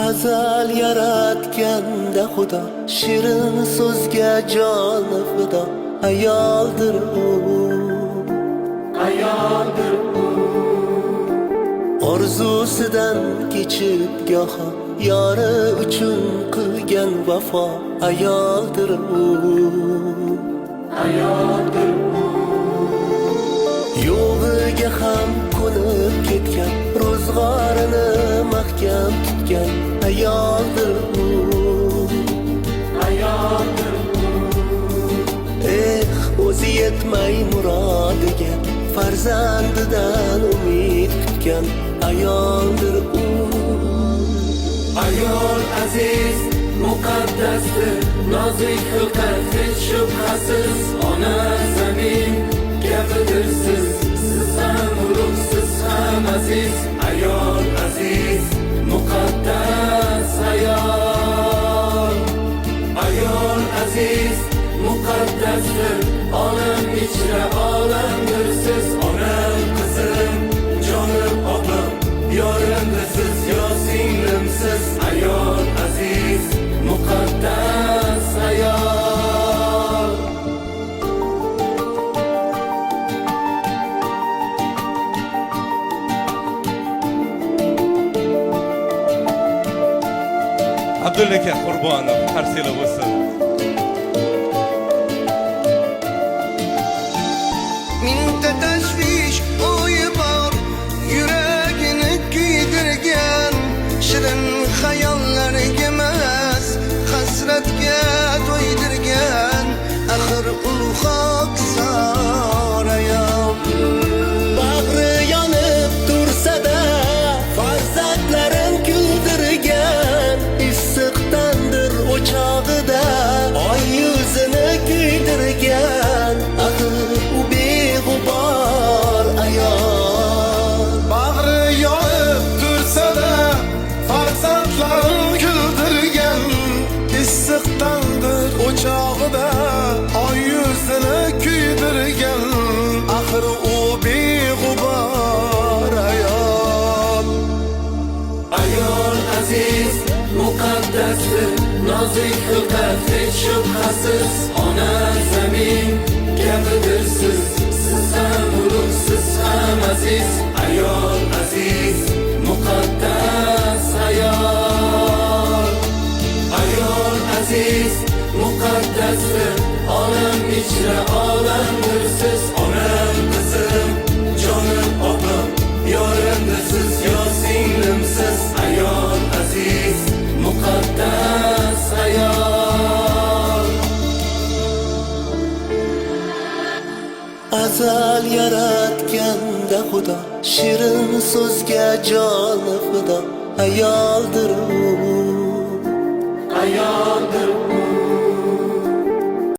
Azal yaratganda Xudo, shirin so'zga joni fido. Ayoldir u, ayoldir u. Orzusidan kechib goho, yori uchun qilgan vafo. Ayoldir u, ayoldir u. Yo'g'iga ham ko'nib ketgan, ro'zg'orini mahkam tutgan. Ayoldir u, ayoldir u. O'zi yetmay murodiga, farzandidan umid kutgan. Ayoldir u. Ayol aziz, muqaddasdir, nozik xilqat, hech shubhasiz. Ona zamin gapidir siz, siz ham ulug', siz ham aziz. Ayol aziz, muqaddas ayol. Ayol aziz, muqaddasdir, olam ichra olamdir siz. Onam, qizim, jonim, opam, yorimdir siz, yo singlimsiz. Ayol aziz, muqaddas ayol. Abdulla aka Qurbonov qarsiylar bo'lsin. Mingta tashvish o'yi bor, yuragini kuydirgan. Shirin xayollarga emas, hasratga to'ydirgan. Axir u xokzor ayol. Bag'ri yonib tursa-da, farzandlarin kuldirgan. Issiqdandir o'chog'ida, oy yuzini kuydirgan. Axir u beg'ubor ayol. Bag'ri yonib tursa-da, farzandlarin kuldirgan. Issiqdandir o'chog'ida, oy yuzini kuydirgan. Axir u beg'ubor ayol. Ayol aziz, muqaddasdir, nozik xilqat, hech shubhasiz. Ona zamin gapidir siz, siz ham ulug', siz ham aziz. Ayol aziz, muqaddas ayol. Ayol aziz, muqaddasdir, olam ichra olamdir siz. Onam, qizim, jonim, opam, yorimdir siz, yo singlimsiz. Ayol aziz, muqaddas ayol. Azal yaratganda Xudo, shirin so'zga joni fido. Ayoldir u, ayoldir